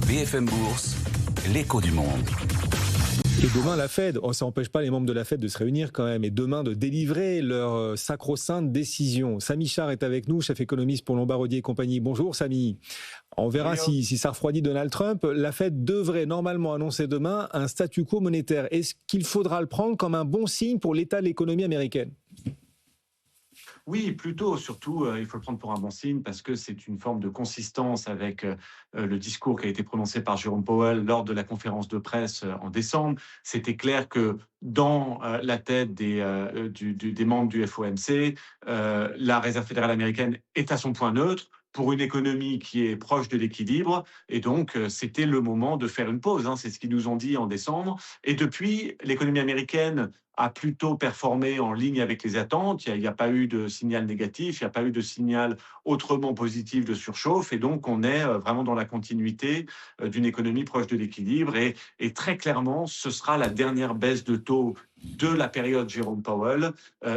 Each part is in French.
BFM Bourse, l'écho du monde. Et demain, la Fed, ça n'empêche pas les membres de la Fed de se réunir quand même, et demain de délivrer leur sacro-sainte décision. Samy Char est avec nous, chef économiste pour Lombard-Odier et compagnie. Bonjour Samy. On verra si ça refroidit Donald Trump. La Fed devrait normalement annoncer demain un statu quo monétaire. Est-ce qu'il faudra le prendre comme un bon signe pour l'état de l'économie américaine ? Oui, plutôt. Surtout, il faut le prendre pour un bon signe parce que c'est une forme de consistance avec le discours qui a été prononcé par Jérôme Powell lors de la conférence de presse en décembre. C'était clair que dans la tête des membres du FOMC, la Réserve fédérale américaine est à son point neutre pour une économie qui est proche de l'équilibre. Et donc, c'était le moment de faire une pause. C'est ce qu'ils nous ont dit en décembre. Et depuis, l'économie américaine a plutôt performé en ligne avec les attentes. Il n'y a pas eu de signal négatif, il n'y a pas eu de signal autrement positif de surchauffe. Et donc, on est vraiment dans la continuité d'une économie proche de l'équilibre. Et très clairement, ce sera la dernière baisse de taux de la période Jérôme Powell,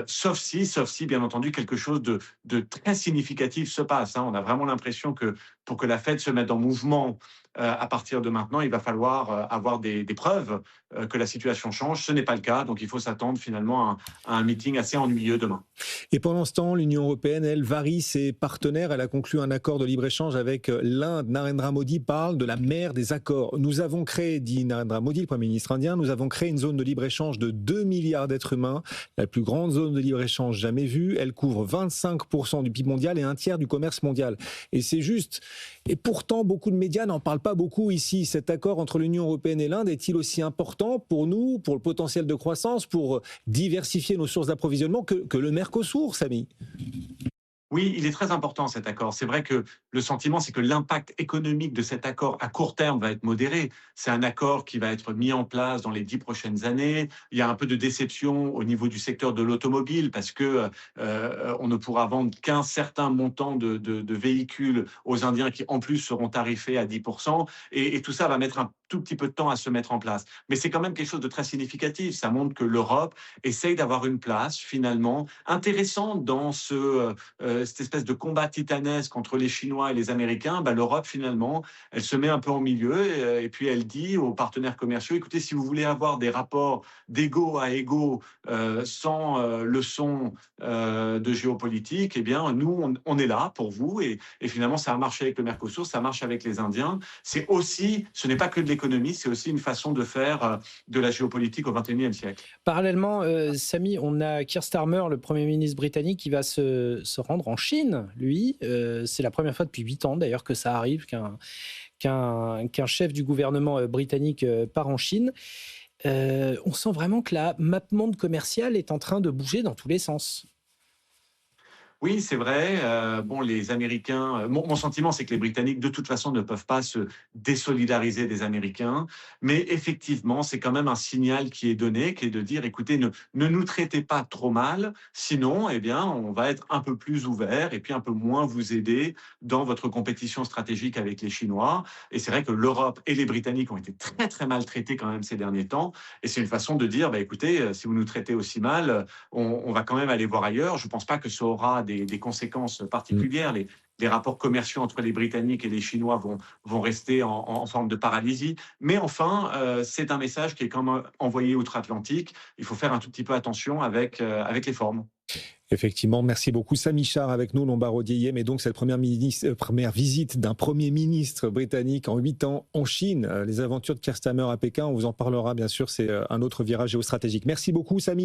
sauf si, bien entendu, quelque chose de très significatif se passe. On a vraiment l'impression que pour que la Fed se mette en mouvement à partir de maintenant, il va falloir avoir des preuves que la situation change. Ce n'est pas le cas, donc il faut s'attendre finalement à un meeting assez ennuyeux demain. Et pendant ce temps, l'Union européenne, elle, varie ses partenaires. Elle a conclu un accord de libre-échange avec l'Inde. Narendra Modi parle de la mère des accords. Nous avons créé, dit Narendra Modi, le Premier ministre indien, nous avons créé une zone de libre-échange de 2 milliards d'êtres humains, la plus grande zone de libre-échange jamais vue. Elle couvre 25% du PIB mondial et un tiers du commerce mondial. Et c'est juste. Et pourtant, beaucoup de médias n'en parlent pas beaucoup ici. Cet accord entre l'Union européenne et l'Inde est-il aussi important pour nous, pour le potentiel de croissance, pour diversifier nos sources d'approvisionnement que le Mercosur, Samy ? Oui, il est très important cet accord. C'est vrai que le sentiment, c'est que l'impact économique de cet accord à court terme va être modéré. C'est un accord qui va être mis en place dans les 10 prochaines années. Il y a un peu de déception au niveau du secteur de l'automobile parce que on ne pourra vendre qu'un certain montant de véhicules aux Indiens qui en plus seront tarifés à 10%. Et tout ça va mettre un tout petit peu de temps à se mettre en place. Mais c'est quand même quelque chose de très significatif. Ça montre que l'Europe essaye d'avoir une place finalement intéressante dans cette espèce de combat titanesque entre les Chinois et les Américains. L'Europe, finalement, elle se met un peu en milieu et puis elle dit aux partenaires commerciaux, écoutez, si vous voulez avoir des rapports d'égaux à égaux sans leçon de géopolitique, eh bien, nous, on est là pour vous. Et finalement, ça a marché avec le Mercosur, ça marche avec les Indiens. C'est aussi, ce n'est pas que de l'économie, c'est aussi une façon de faire de la géopolitique au XXIe siècle. Parallèlement, Samy, on a Keir Starmer, le Premier ministre britannique, qui va se rendre en Chine, lui. C'est la première fois depuis 8 ans, d'ailleurs, que ça arrive, qu'un chef du gouvernement britannique part en Chine. On sent vraiment que la map monde commerciale est en train de bouger dans tous les sens. Oui, c'est vrai. Les Américains, mon sentiment, c'est que les Britanniques, de toute façon, ne peuvent pas se désolidariser des Américains. Mais effectivement, c'est quand même un signal qui est donné, qui est de dire, écoutez, ne nous traitez pas trop mal, sinon, eh bien, on va être un peu plus ouvert et puis un peu moins vous aider dans votre compétition stratégique avec les Chinois. Et c'est vrai que l'Europe et les Britanniques ont été très, très mal traités quand même ces derniers temps. Et c'est une façon de dire, écoutez, si vous nous traitez aussi mal, on va quand même aller voir ailleurs. Je ne pense pas que ça aura des conséquences particulières. Les rapports commerciaux entre les Britanniques et les Chinois vont rester en forme de paralysie. Mais enfin, c'est un message qui est quand même envoyé outre-Atlantique. Il faut faire un tout petit peu attention avec les formes. Effectivement, merci beaucoup. Samy Char avec nous, Lombard-Odier. Mais donc, cette première visite d'un Premier ministre britannique en 8 ans en Chine. Les aventures de Keir Starmer à Pékin, on vous en parlera bien sûr. C'est un autre virage géostratégique. Merci beaucoup, Samy.